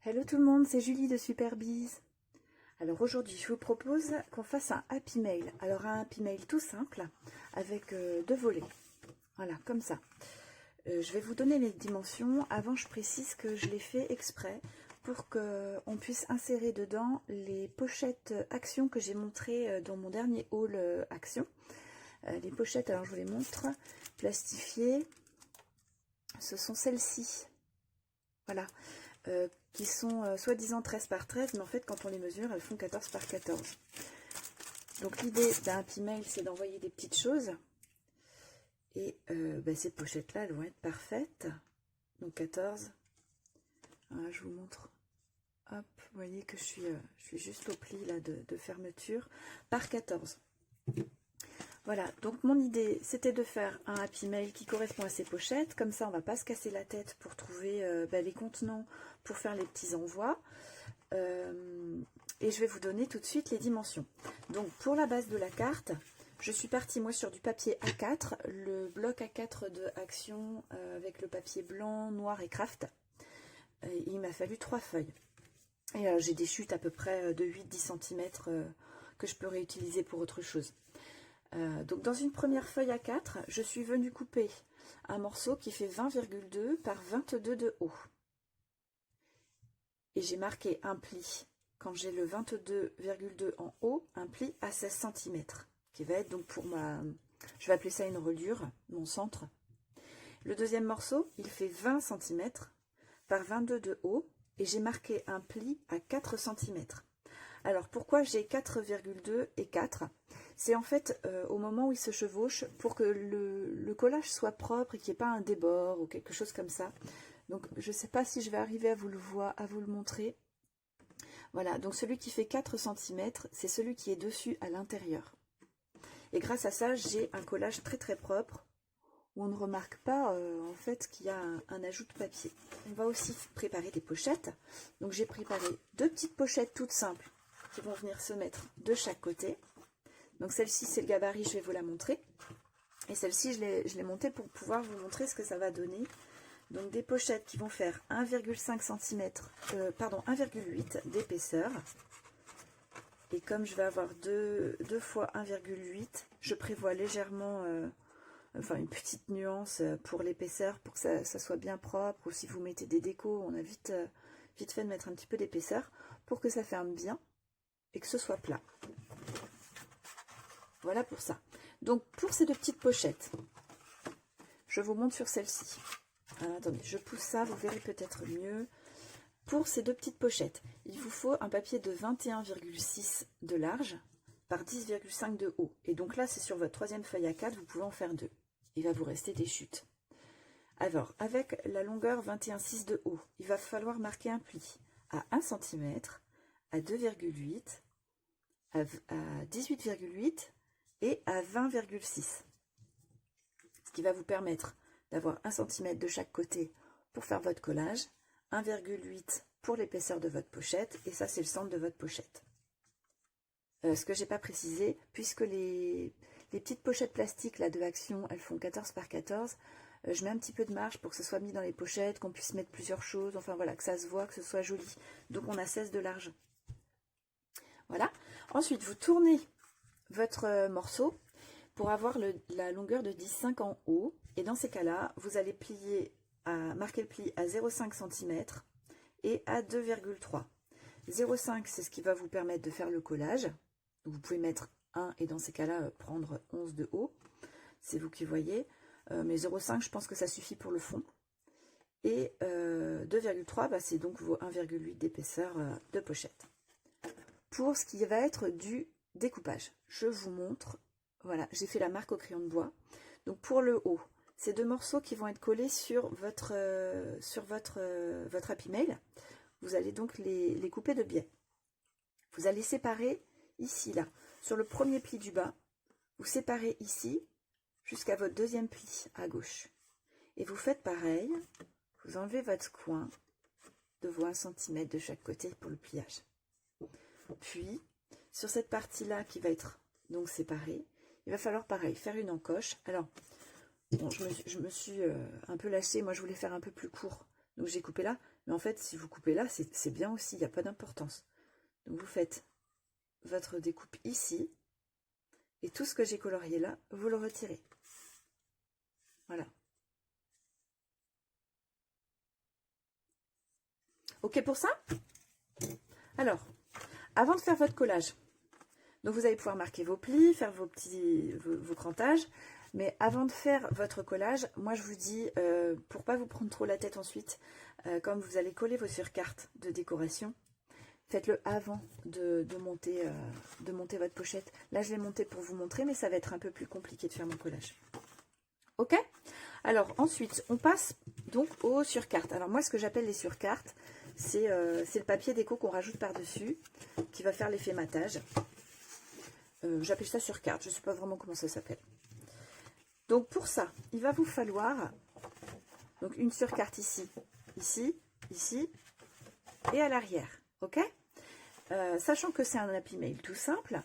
Hello tout le monde, c'est Julie de Superbiz. Alors aujourd'hui, je vous propose qu'on fasse un happy mail. Alors un happy mail tout simple avec deux volets. Voilà, comme ça. Je vais vous donner les dimensions. Avant, je précise que je l'ai fait exprès pour qu'on puisse insérer dedans les pochettes Action que j'ai montrées dans mon dernier haul Action. Les pochettes, alors je vous les montre, plastifiées. Ce sont celles-ci. Voilà. Qui sont soi-disant 13 par 13, mais en fait quand on les mesure, elles font 14 par 14. Donc l'idée d'un happy mail, c'est d'envoyer des petites choses. Et ces pochettes-là, elles vont être parfaites. Donc 14. Voilà, je vous montre. Hop, vous voyez que je suis juste au pli là de fermeture. Par 14. Voilà, donc mon idée, c'était de faire un happy mail qui correspond à ces pochettes. Comme ça, on ne va pas se casser la tête pour trouver les contenants pour faire les petits envois. Et je vais vous donner tout de suite les dimensions. Donc, pour la base de la carte, je suis partie, moi, sur du papier A4. Le bloc A4 de Action avec le papier blanc, noir et craft. Il m'a fallu 3 feuilles. Et j'ai des chutes à peu près de 8-10 cm que je peux réutiliser pour autre chose. Donc dans une première feuille A4, je suis venue couper un morceau qui fait 20,2 par 22 de haut. Et j'ai marqué un pli, quand j'ai le 22,2 en haut, un pli à 16 cm, qui va être donc pour je vais appeler ça une reliure, mon centre. Le deuxième morceau, il fait 20 cm par 22 de haut, et j'ai marqué un pli à 4 cm. Alors pourquoi j'ai 4,2 et 4? C'est en fait au moment où il se chevauche pour que le collage soit propre et qu'il n'y ait pas un débord ou quelque chose comme ça. Donc je ne sais pas si je vais arriver à vous le montrer. Voilà, donc celui qui fait 4 cm, c'est celui qui est dessus à l'intérieur. Et grâce à ça, j'ai un collage très très propre où on ne remarque pas en fait qu'il y a un ajout de papier. On va aussi préparer des pochettes. Donc j'ai préparé 2 petites pochettes toutes simples qui vont venir se mettre de chaque côté. Donc celle-ci, c'est le gabarit, je vais vous la montrer. Et celle-ci, je l'ai montée pour pouvoir vous montrer ce que ça va donner. Donc des pochettes qui vont faire 1,5 cm, 1,8 d'épaisseur. Et comme je vais avoir 2 fois 1,8, je prévois légèrement, une petite nuance pour l'épaisseur, pour que ça soit bien propre. Ou si vous mettez des décos, on a vite fait de mettre un petit peu d'épaisseur pour que ça ferme bien et que ce soit plat. Voilà pour ça. Donc pour ces 2 petites pochettes, je vous montre sur celle-ci. Attendez, je pousse ça, vous verrez peut-être mieux. Pour ces 2 petites pochettes, il vous faut un papier de 21,6 de large par 10,5 de haut. Et donc là, c'est sur votre 3e feuille A4, vous pouvez en faire 2. Il va vous rester des chutes. Alors, avec la longueur 21,6 de haut, il va falloir marquer un pli à 1 cm, à 2,8, à 18,8 et à 20,6. Ce qui va vous permettre d'avoir 1 cm de chaque côté pour faire votre collage, 1,8 pour l'épaisseur de votre pochette, et ça c'est le centre de votre pochette. Ce que j'ai pas précisé, puisque les petites pochettes plastiques là, de Action, elles font 14 par 14, je mets un petit peu de marge pour que ce soit mis dans les pochettes, qu'on puisse mettre plusieurs choses, enfin voilà, que ça se voit, que ce soit joli. Donc on a 16 de large. Voilà. Ensuite, vous tournez votre morceau pour avoir la longueur de 10,5 en haut. Et dans ces cas-là, vous allez marquer le pli à 0,5 cm et à 2,3. 0,5, c'est ce qui va vous permettre de faire le collage. Vous pouvez mettre 1 et dans ces cas-là, prendre 11 de haut. C'est vous qui voyez. Mais 0,5, je pense que ça suffit pour le fond. Et 2,3, c'est donc vos 1,8 d'épaisseur de pochette. Pour ce qui va être du découpage, je vous montre. Voilà, j'ai fait la marque au crayon de bois. Donc pour le haut, ces 2 morceaux qui vont être collés sur votre happy mail, vous allez donc les couper de biais. Vous allez séparer ici, là. Sur le premier pli du bas, vous séparez ici jusqu'à votre 2e pli à gauche. Et vous faites pareil, vous enlevez votre coin de vos 1 cm de chaque côté pour le pliage. Puis, sur cette partie-là qui va être donc séparée, il va falloir pareil, faire une encoche. Alors, bon, je me suis un peu lâchée, moi je voulais faire un peu plus court. Donc j'ai coupé là. Mais en fait, si vous coupez là, c'est bien aussi, il n'y a pas d'importance. Donc vous faites votre découpe ici. Et tout ce que j'ai colorié là, vous le retirez. Voilà. Ok pour ça? Alors, avant de faire votre collage, donc vous allez pouvoir marquer vos plis, faire vos crantages. Mais avant de faire votre collage, moi je vous dis, pour pas vous prendre trop la tête ensuite, comme vous allez coller vos surcartes de décoration, faites-le avant de monter votre pochette. Là je l'ai monté pour vous montrer, mais ça va être un peu plus compliqué de faire mon collage. Ok? Alors ensuite, on passe donc aux surcartes. Alors moi ce que j'appelle les surcartes, c'est le papier déco qu'on rajoute par-dessus, qui va faire l'effet matage. J'appelle ça surcarte, je ne sais pas vraiment comment ça s'appelle. Donc pour ça, il va vous falloir donc une surcarte ici, ici, ici et à l'arrière. Ok? Sachant que c'est un Happy Mail tout simple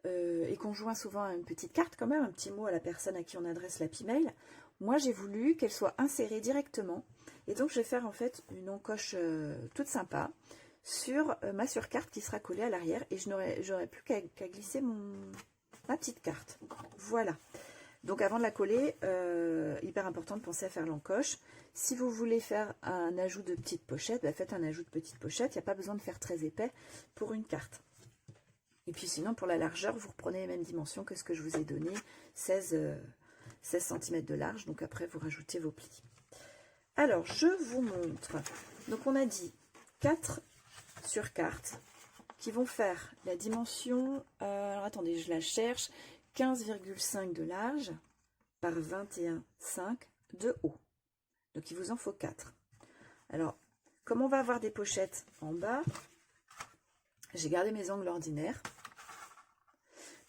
et qu'on joint souvent à une petite carte quand même, un petit mot à la personne à qui on adresse l'Happy Mail, moi j'ai voulu qu'elle soit insérée directement. Et donc je vais faire en fait une encoche toute sympa sur ma surcarte qui sera collée à l'arrière et j'aurai plus qu'à glisser ma petite carte. Voilà. Donc avant de la coller, hyper important de penser à faire l'encoche. Si vous voulez faire un ajout de petite pochette, bah faites un ajout de petite pochette. Il n'y a pas besoin de faire très épais pour une carte. Et puis sinon, pour la largeur, vous reprenez les mêmes dimensions que ce que je vous ai donné, 16 cm de large. Donc après, vous rajoutez vos plis. Alors, je vous montre. Donc on a dit 4 surcartes qui vont faire la dimension, alors attendez, je la cherche, 15,5 de large par 21,5 de haut. Donc il vous en faut 4. Alors, comme on va avoir des pochettes en bas, j'ai gardé mes angles ordinaires.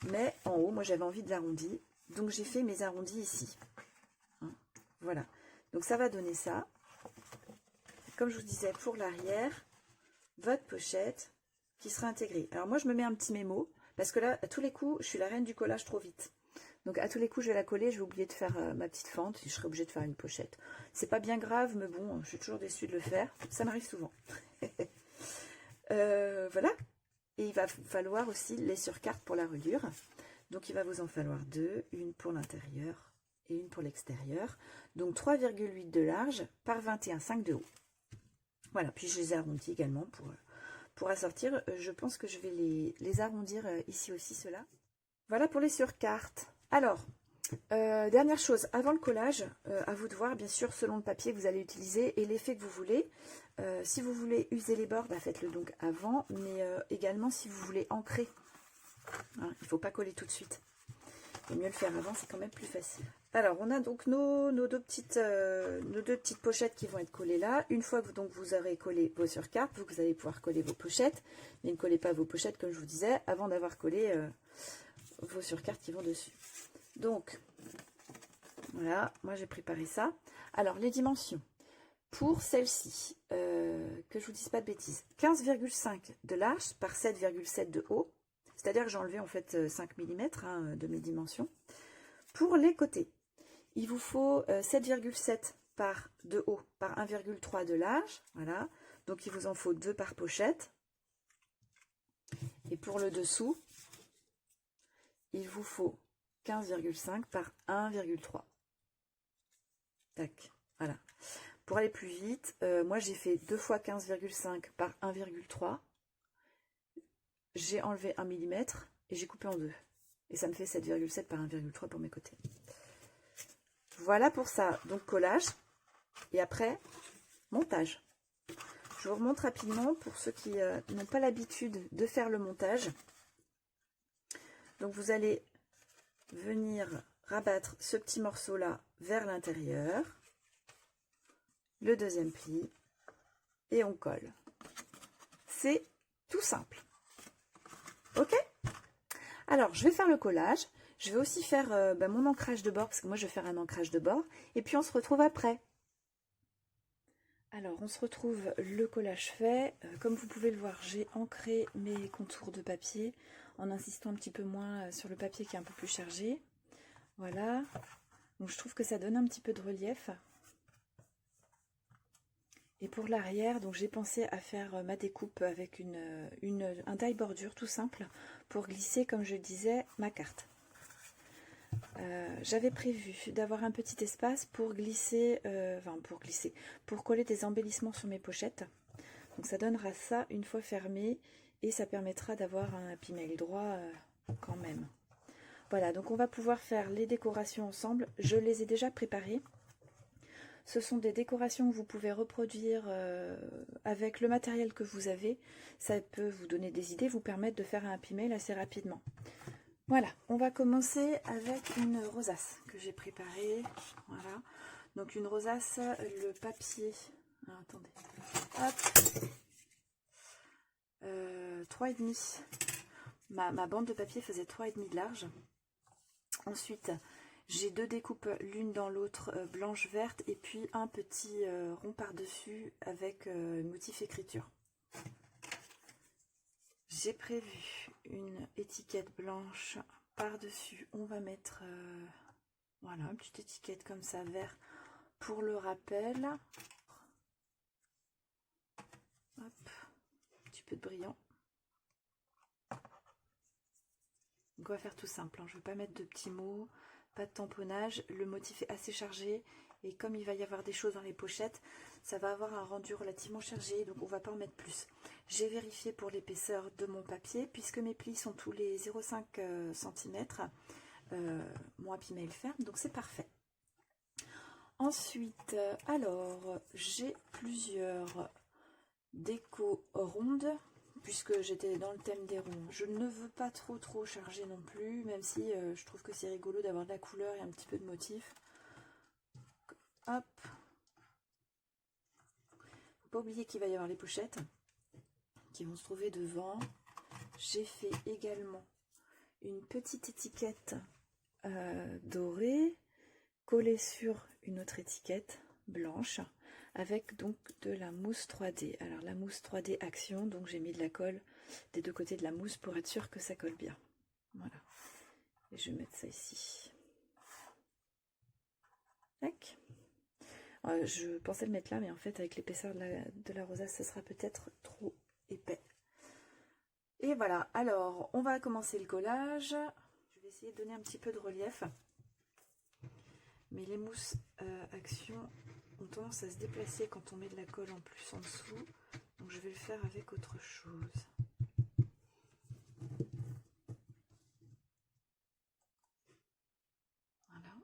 Mais en haut, moi j'avais envie de l'arrondi. Donc j'ai fait mes arrondis ici. Hein, voilà. Donc ça va donner ça. Comme je vous disais, pour l'arrière, votre pochette qui sera intégrée. Alors moi je me mets un petit mémo. Parce que là, à tous les coups, je suis la reine du collage trop vite. Donc à tous les coups, je vais la coller, je vais oublier de faire ma petite fente, et je serai obligée de faire une pochette. C'est pas bien grave, mais bon, je suis toujours déçue de le faire. Ça m'arrive souvent. Voilà. Et il va falloir aussi les surcartes pour la reliure. Donc il va vous en falloir 2, une pour l'intérieur et une pour l'extérieur. Donc 3,8 de large par 21,5 de haut. Voilà, puis je les ai arrondis également pour assortir. Je pense que je vais les arrondir ici aussi, ceux-là. Voilà pour les surcartes. Alors, dernière chose, avant le collage, à vous de voir, bien sûr, selon le papier que vous allez utiliser et l'effet que vous voulez. Si vous voulez user les bords, bah, faites-le donc avant, mais également si vous voulez ancrer. Hein, il ne faut pas coller tout de suite. Il vaut mieux le faire avant, c'est quand même plus facile. Alors, on a donc nos deux petites pochettes qui vont être collées là. Une fois que donc, vous aurez collé vos surcartes, vous allez pouvoir coller vos pochettes. Mais ne collez pas vos pochettes, comme je vous disais, avant d'avoir collé vos surcartes qui vont dessus. Donc, voilà, moi j'ai préparé ça. Alors, les dimensions. Pour celle-ci, que je vous dise pas de bêtises, 15,5 de large par 7,7 de haut. C'est-à-dire que j'ai enlevé en fait 5 mm hein, de mes dimensions. Pour les côtés, il vous faut 7,7 par de haut par 1,3 de large. Voilà. Donc il vous en faut 2 par pochette. Et pour le dessous, il vous faut 15,5 par 1,3. Tac. Voilà. Pour aller plus vite, moi j'ai fait 2 fois 15,5 par 1,3. J'ai enlevé 1 mm et j'ai coupé en 2. Et ça me fait 7,7 par 1,3 pour mes côtés. Voilà pour ça. Donc collage. Et après, montage. Je vous remontre rapidement pour ceux qui n'ont pas l'habitude de faire le montage. Donc vous allez venir rabattre ce petit morceau-là vers l'intérieur. Le deuxième pli. Et on colle. C'est tout simple. Ok? Alors, je vais faire le collage. Je vais aussi faire mon ancrage de bord, parce que moi, je vais faire un ancrage de bord. Et puis, on se retrouve après. Alors, on se retrouve le collage fait. Comme vous pouvez le voir, j'ai ancré mes contours de papier en insistant un petit peu moins sur le papier qui est un peu plus chargé. Voilà. Donc, je trouve que ça donne un petit peu de relief. Et pour l'arrière, donc j'ai pensé à faire ma découpe avec un taille bordure tout simple pour glisser, comme je disais, ma carte. J'avais prévu d'avoir un petit espace pour glisser, pour coller des embellissements sur mes pochettes. Donc ça donnera ça une fois fermé et ça permettra d'avoir un Happy Mail droit quand même. Voilà, donc on va pouvoir faire les décorations ensemble. Je les ai déjà préparées. Ce sont des décorations que vous pouvez reproduire avec le matériel que vous avez. Ça peut vous donner des idées, vous permettre de faire un Happy Mail assez rapidement. Voilà, on va commencer avec une rosace que j'ai préparée. Voilà, donc une rosace, le papier. Ah, attendez, hop, 3,5. Ma bande de papier faisait 3,5 de large. Ensuite, j'ai 2 découpes l'une dans l'autre, blanche verte, et puis un petit rond par-dessus avec motif écriture. J'ai prévu une étiquette blanche par-dessus. On va mettre voilà, une petite étiquette comme ça, vert, pour le rappel. Hop, un petit peu de brillant. Donc on va faire tout simple, hein. Je ne vais pas mettre de petits mots, pas de tamponnage. Le motif est assez chargé et comme il va y avoir des choses dans les pochettes, ça va avoir un rendu relativement chargé, donc on ne va pas en mettre plus. J'ai vérifié pour l'épaisseur de mon papier, puisque mes plis sont tous les 0,5 cm, mon Happy Mail ferme, donc c'est parfait. Ensuite, alors, j'ai plusieurs décos rondes, puisque j'étais dans le thème des ronds. Je ne veux pas trop charger non plus, même si je trouve que c'est rigolo d'avoir de la couleur et un petit peu de motif. Hop. Faut pas oublier qu'il va y avoir les pochettes qui vont se trouver devant. J'ai fait également une petite étiquette dorée collée sur une autre étiquette blanche avec donc de la mousse 3D. Alors la mousse 3D Action, donc j'ai mis de la colle des deux côtés de la mousse pour être sûr que ça colle bien. Voilà. Et je vais mettre ça ici. Tac. Je pensais le mettre là, mais en fait avec l'épaisseur de la rosace, ça sera peut-être trop épais. Et voilà, alors on va commencer le collage. Je vais essayer de donner un petit peu de relief. Mais les mousses Action ont tendance à se déplacer quand on met de la colle en plus en dessous. Donc je vais le faire avec autre chose. Voilà.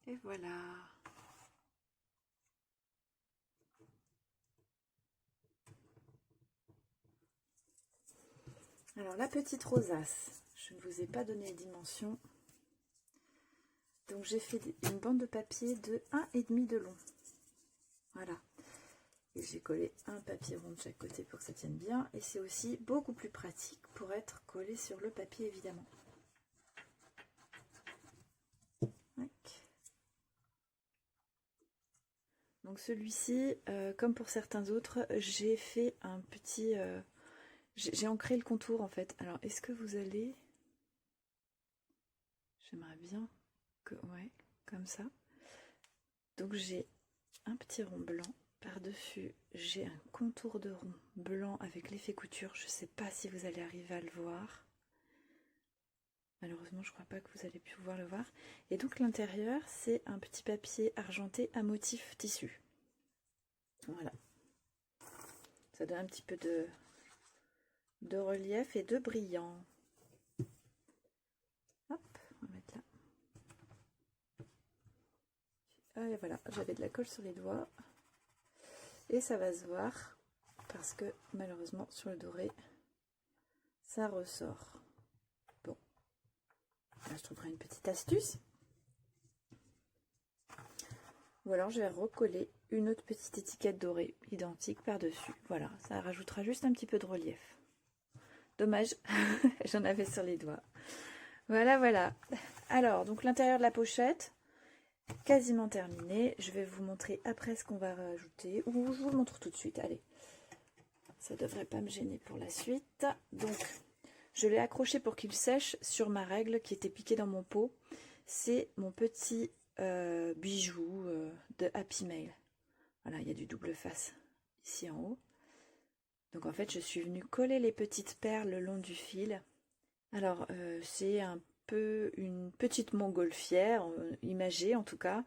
Et voilà. Alors la petite rosace, je ne vous ai pas donné les dimensions. Donc j'ai fait une bande de papier de 1,5 de long. Voilà. Et j'ai collé un papier rond de chaque côté pour que ça tienne bien. Et c'est aussi beaucoup plus pratique pour être collé sur le papier évidemment. Donc celui-ci, comme pour certains autres, j'ai fait un petit... j'ai ancré le contour en fait. Alors est-ce que vous allez... J'aimerais bien que... Ouais, comme ça. Donc j'ai un petit rond blanc. Par-dessus, j'ai un contour de rond blanc avec l'effet couture. Je ne sais pas si vous allez arriver à le voir. Malheureusement, je ne crois pas que vous allez pouvoir le voir. Et donc l'intérieur, c'est un petit papier argenté à motif tissu. Voilà. Ça donne un petit peu de relief et de brillant. Hop, on va mettre là. Et voilà, j'avais de la colle sur les doigts. Et ça va se voir parce que malheureusement sur le doré, ça ressort. Bon, là je trouverai une petite astuce. Ou alors je vais recoller une autre petite étiquette dorée identique par-dessus. Voilà, ça rajoutera juste un petit peu de relief. Dommage, j'en avais sur les doigts. Voilà, voilà. Alors, donc l'intérieur de la pochette, quasiment terminé. Je vais vous montrer après ce qu'on va rajouter. Ou je vous le montre tout de suite, allez. Ça ne devrait pas me gêner pour la suite. Donc, je l'ai accroché pour qu'il sèche sur ma règle qui était piquée dans mon pot. c'est mon petit bijou de Happy Mail. Voilà, il y a du double face ici en haut. Donc en fait, je suis venue coller les petites perles le long du fil. Alors, c'est un peu une petite montgolfière, imagée en tout cas.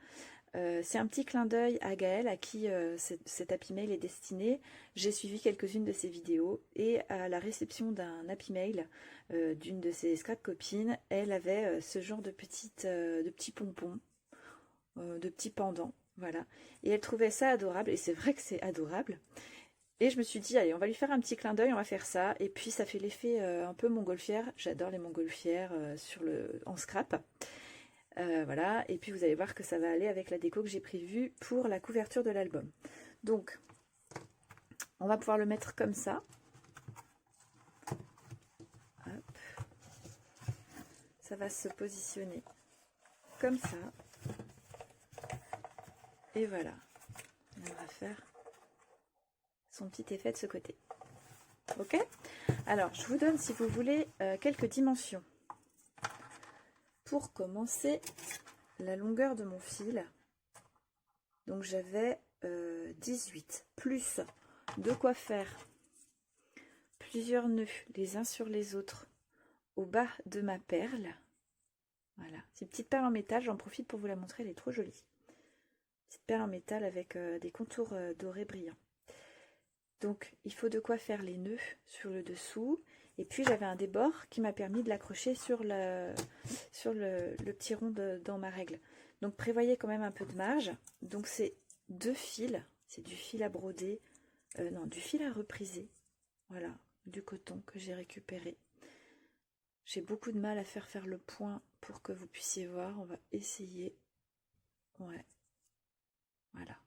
C'est un petit clin d'œil à Gaëlle, à qui cet Happy Mail est destiné. J'ai suivi quelques-unes de ses vidéos et à la réception d'un Happy Mail d'une de ses scrap copines, elle avait ce genre de petits pompons, de petits pendants, voilà. Et elle trouvait ça adorable, et c'est vrai que c'est adorable. Et je me suis dit, allez, on va lui faire un petit clin d'œil, on va faire ça. Et puis ça fait l'effet un peu montgolfière. J'adore les montgolfières en scrap. Voilà, et puis vous allez voir que ça va aller avec la déco que j'ai prévue pour la couverture de l'album. Donc, on va pouvoir le mettre comme ça. Hop. Ça va se positionner comme ça. Et voilà. On va faire son petit effet de ce côté. Ok? Alors, je vous donne, si vous voulez, quelques dimensions. Pour commencer, la longueur de mon fil, donc j'avais 18, plus de quoi faire plusieurs nœuds les uns sur les autres au bas de ma perle. Voilà, c'est une petite perle en métal, j'en profite pour vous la montrer, elle est trop jolie. Petite perle en métal avec des contours dorés brillants. Donc il faut de quoi faire les nœuds sur le dessous. Et puis j'avais un débord qui m'a permis de l'accrocher sur le petit rond dans ma règle. Donc prévoyez quand même un peu de marge. Donc c'est 2 fils, c'est du fil à broder, non, du fil à repriser. Voilà, du coton que j'ai récupéré. J'ai beaucoup de mal à faire le point pour que vous puissiez voir. On va essayer. Ouais, voilà.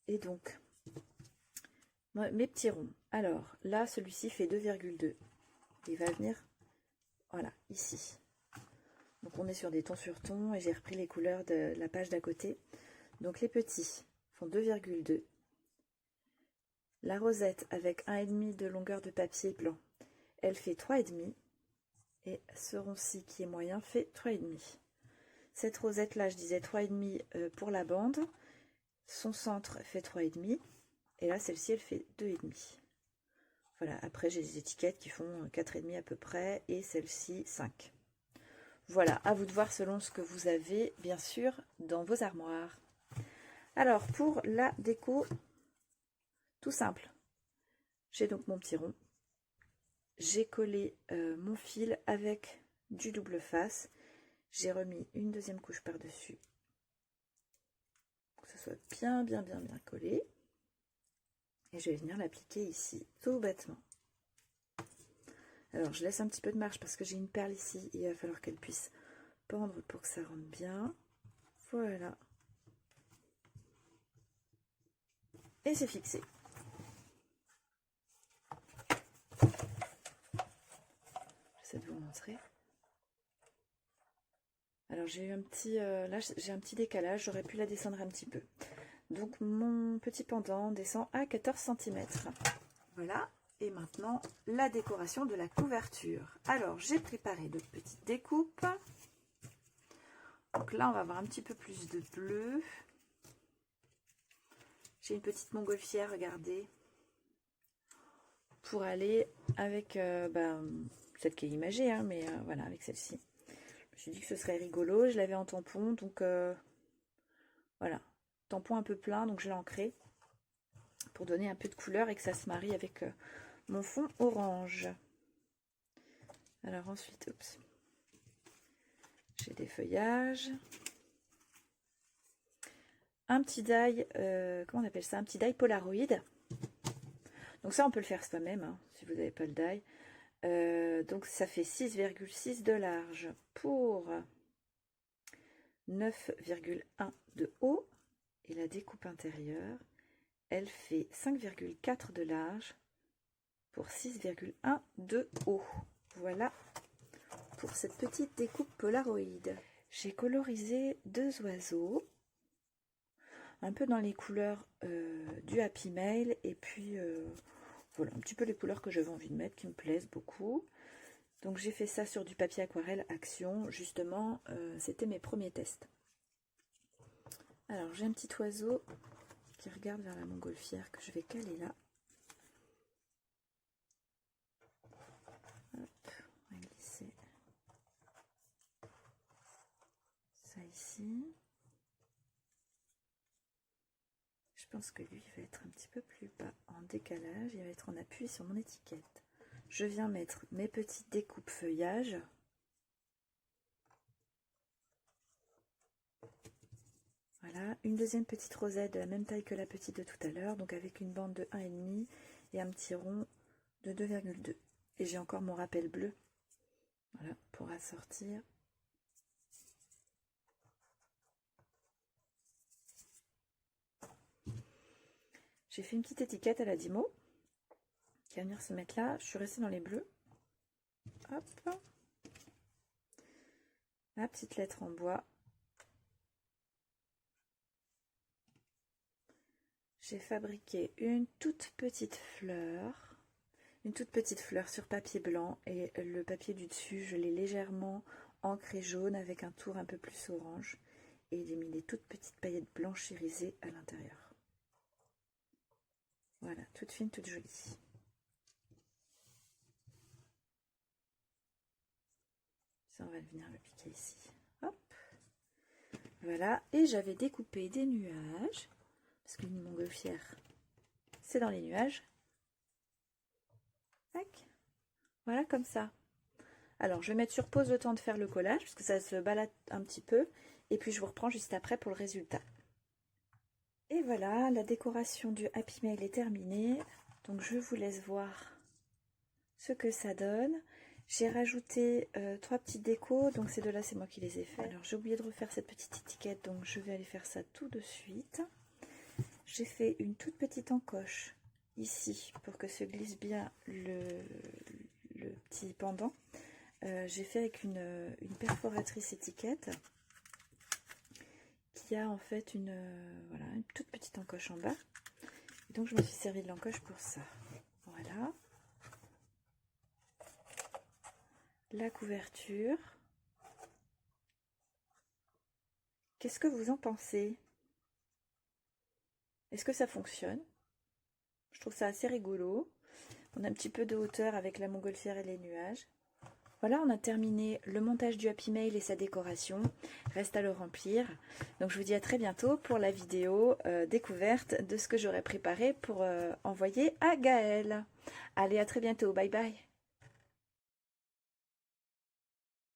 Et donc, mes petits ronds. Alors, là, celui-ci fait 2,2. Il va venir, voilà, ici. Donc, on est sur des tons sur tons et j'ai repris les couleurs de la page d'à côté. Donc, les petits font 2,2. La rosette avec 1,5 de longueur de papier blanc, elle fait 3,5. Et ce rond-ci qui est moyen fait 3,5. Cette rosette-là, je disais 3,5 pour la bande. Son centre fait 3,5. Et là, celle-ci, elle fait 2,5. Voilà, après j'ai des étiquettes qui font 4,5 à peu près, et celle-ci 5. Voilà, à vous de voir selon ce que vous avez, bien sûr, dans vos armoires. Alors, pour la déco, tout simple. J'ai donc mon petit rond. J'ai collé mon fil avec du double face. J'ai remis une deuxième couche par-dessus. Pour que ce soit bien collé. Et je vais venir l'appliquer ici, tout bêtement. Alors, je laisse un petit peu de marge parce que j'ai une perle ici. Il va falloir qu'elle puisse pendre pour que ça rentre bien. Voilà. Et c'est fixé. J'essaie de vous montrer. Alors, j'ai eu un petit... là, j'ai un petit décalage. J'aurais pu la descendre un petit peu. Donc, mon petit pendant descend à 14 cm. Voilà. Et maintenant, la décoration de la couverture. Alors, j'ai préparé de petites découpes. Donc là, on va avoir un petit peu plus de bleu. J'ai une petite montgolfière, regardez. Pour aller avec celle qui est imagée, hein, mais voilà, avec celle-ci. Je me suis dit que ce serait rigolo. Je l'avais en tampon, donc voilà. Tampon un peu plein, donc je l'ai ancré pour donner un peu de couleur et que ça se marie avec mon fond orange. Alors ensuite, oups, j'ai des feuillages. Un petit die, comment on appelle ça? Un petit die Polaroid. Donc ça, on peut le faire soi-même, hein, si vous n'avez pas le die. Donc ça fait 6,6 de large pour 9,1 de haut. Et la découpe intérieure, elle fait 5,4 de large pour 6,1 de haut. Voilà pour cette petite découpe Polaroid. J'ai colorisé 2 oiseaux, un peu dans les couleurs du Happy Mail, et puis voilà, un petit peu les couleurs que j'avais envie de mettre, qui me plaisent beaucoup. Donc j'ai fait ça sur du papier aquarelle Action, justement, c'était mes premiers tests. Alors j'ai un petit oiseau qui regarde vers la montgolfière que je vais caler là. Hop, on va glisser ça ici. Je pense que lui va être un petit peu plus bas en décalage, il va être en appui sur mon étiquette. Je viens mettre mes petites découpes feuillage. Voilà, une deuxième petite rosette de la même taille que la petite de tout à l'heure, donc avec une bande de 1,5 et un petit rond de 2,2. Et j'ai encore mon rappel bleu, voilà, pour assortir. J'ai fait une petite étiquette à la Dymo qui va venir se mettre là. Je suis restée dans les bleus. Hop. La petite lettre en bois. J'ai fabriqué une toute petite fleur sur papier blanc et le papier du dessus, je l'ai légèrement ancré jaune avec un tour un peu plus orange et j'ai mis des toutes petites paillettes blanches irisées à l'intérieur. Voilà, toute fine, toute jolie. Ça, on va venir le piquer ici. Hop. Voilà, et j'avais découpé des nuages, parce qu'une montgolfière, c'est dans les nuages. Tac. Voilà, comme ça. Alors, je vais mettre sur pause le temps de faire le collage, parce que ça se balade un petit peu, et puis je vous reprends juste après pour le résultat. Et voilà, la décoration du Happy Mail est terminée. Donc je vous laisse voir ce que ça donne. J'ai rajouté 3 petites décos, donc ces deux-là, c'est moi qui les ai fait. Alors j'ai oublié de refaire cette petite étiquette, donc je vais aller faire ça tout de suite. J'ai fait une toute petite encoche ici pour que se glisse bien le petit pendant. J'ai fait avec une perforatrice étiquette qui a en fait voilà, une toute petite encoche en bas. Et donc je me suis servi de l'encoche pour ça. Voilà. La couverture. Qu'est-ce que vous en pensez? Est-ce que ça fonctionne? Je trouve ça assez rigolo. On a un petit peu de hauteur avec la montgolfière et les nuages. Voilà, on a terminé le montage du Happy Mail et sa décoration. Reste à le remplir. Donc je vous dis à très bientôt pour la vidéo découverte de ce que j'aurai préparé pour envoyer à Gaëlle. Allez, à très bientôt. Bye bye.